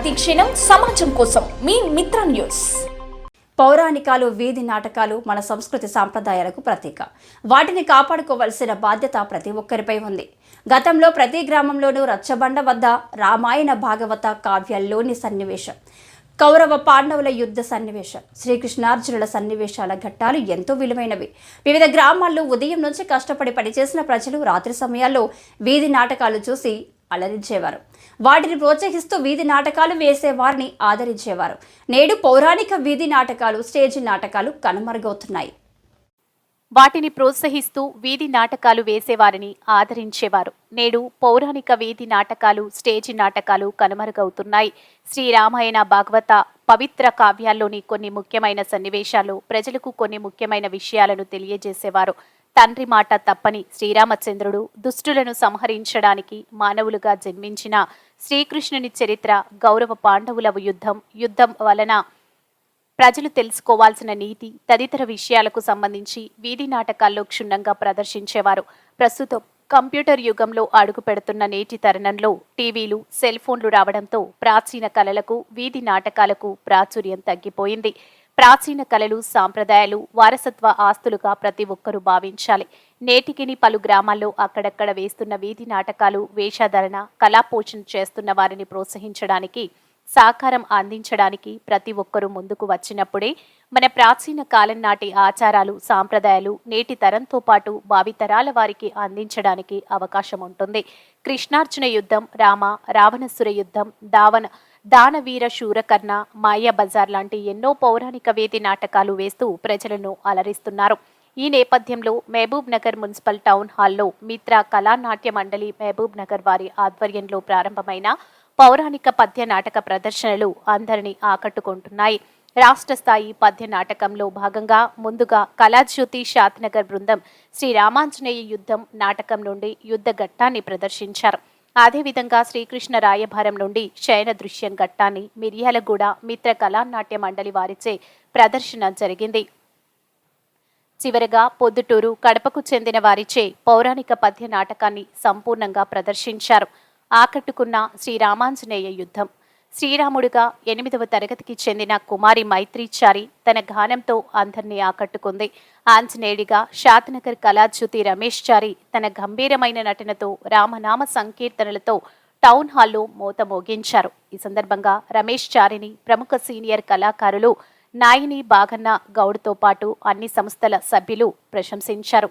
ప్రతి క్షణం సమాజం కోసం మీ మిత్ర న్యూస్. పౌరాణికాలు, వీధి నాటకాలు మన సంస్కృతి సాంప్రదాయాలకు ప్రతీక. వాటిని కాపాడుకోవాల్సిన బాధ్యత ప్రతి ఒక్కరిపై ఉంది. గతంలో ప్రతి గ్రామంలోనూ రచ్చబండ వద్ద రామాయణ, భాగవత కావ్యాల్లోని సన్నివేశం, కౌరవ పాండవుల యుద్ధ సన్నివేశం, శ్రీకృష్ణార్జునుల సన్నివేశాల ఘట్టాలు ఎంతో విలువైనవి. వివిధ గ్రామాల్లో ఉదయం నుంచి కష్టపడి పనిచేసిన ప్రజలు రాత్రి సమయాల్లో వీధి నాటకాలు చూసి అలరించేవారు. వాటిని ప్రోత్సహిస్తూ వీధి నాటకాలు వేసేవారిని ఆదరించేవారు. నేడు పౌరాణిక వీధి నాటకాలు, స్టేజి నాటకాలు కనుమరుగవుతున్నాయి. వాటిని ప్రోత్సహిస్తూ వీధి నాటకాలు వేసేవారిని ఆదరించేవారు. నేడు పౌరాణిక వీధి నాటకాలు, స్టేజి నాటకాలు కనుమరుగవుతున్నాయి. శ్రీరామాయణ, భాగవత పవిత్ర కావ్యాల్లోని కొన్ని ముఖ్యమైన సన్నివేశాలు, ప్రజలకు కొన్ని ముఖ్యమైన విషయాలను తెలియజేసేవారు. తండ్రి మాట తప్పని శ్రీరామచంద్రుడు దుష్టులను సంహరించడానికి మానవులుగా జన్మించిన శ్రీకృష్ణుని చరిత్ర, గౌరవ పాండవుల యుద్ధం వలన ప్రజలు తెలుసుకోవాల్సిన నీతి తదితర విషయాలకు సంబంధించి వీధి నాటకాల్లో క్షుణ్ణంగా ప్రదర్శించేవారు. ప్రస్తుతం కంప్యూటర్ యుగంలో అడుగు పెడుతున్న నేటి తరుణంలో టీవీలు, సెల్ ఫోన్లు రావడంతో ప్రాచీన కళలకు, వీధి నాటకాలకు ప్రాచుర్యం తగ్గిపోయింది. ప్రాచీన కళలు, సాంప్రదాయాలు వారసత్వ ఆస్తులుగా ప్రతి ఒక్కరూ భావించాలి. నేటికిని పలు గ్రామాల్లో అక్కడక్కడ వేస్తున్న వీధి నాటకాలు, వేషధారణ, కళాపోషణ చేస్తున్న వారిని ప్రోత్సహించడానికి, సహకారం అందించడానికి ప్రతి ఒక్కరూ ముందుకు వచ్చినప్పుడే మన ప్రాచీన కాలం నాటి ఆచారాలు, సాంప్రదాయాలు నేటి తరంతో పాటు భావితరాల వారికి అందించడానికి అవకాశం ఉంటుంది. కృష్ణార్జున యుద్ధం, రావణాసుర యుద్ధం, దానవీర శూరకర్ణ, మాయా బజార్ లాంటి ఎన్నో పౌరాణిక వీధి నాటకాలు వేస్తూ ప్రజలను అలరిస్తున్నారు. ఈ నేపథ్యంలో మహబూబ్ నగర్ మున్సిపల్ టౌన్ హాల్లో మిత్ర కళానాట్య మండలి మహబూబ్ నగర్ వారి ఆధ్వర్యంలో ప్రారంభమైన పౌరాణిక పద్య నాటక ప్రదర్శనలు అందరినీ ఆకట్టుకుంటున్నాయి. రాష్ట్ర స్థాయి పద్య నాటకంలో భాగంగా ముందుగా కళాజ్యోతి శాంతినగర్ బృందం శ్రీరామాంజనేయ యుద్ధం నాటకం నుండి యుద్ధ ఘట్టాన్ని ప్రదర్శించారు. అదేవిధంగా శ్రీకృష్ణ రాయభారం నుండి శయన దృశ్యం ఘట్టాన్ని మిర్యాలగూడ మిత్ర కళానాట్య మండలి వారిచే ప్రదర్శన జరిగింది. చివరగా పొద్దుటూరు, కడపకు చెందిన వారిచే పౌరాణిక పద్య నాటకాన్ని సంపూర్ణంగా ప్రదర్శించారు. ఆకట్టుకున్న శ్రీరామాంజనేయ యుద్ధం. శ్రీరాముడుగా 8వ తరగతికి చెందిన కుమారి మైత్రీచారి తన గానంతో అందరినీ ఆకట్టుకుంది. ఆంజనేయుడిగా శాంతినగర్ కళాజ్యోతి రమేష్ చారి తన గంభీరమైన నటనతో, రామనామ సంకీర్తనలతో టౌన్ హాల్లో మోత మోగించారు. ఈ సందర్భంగా రమేష్ చారిని ప్రముఖ సీనియర్ కళాకారులు నాయిని బాగన్న గౌడ్తో పాటు అన్ని సంస్థల సభ్యులు ప్రశంసించారు.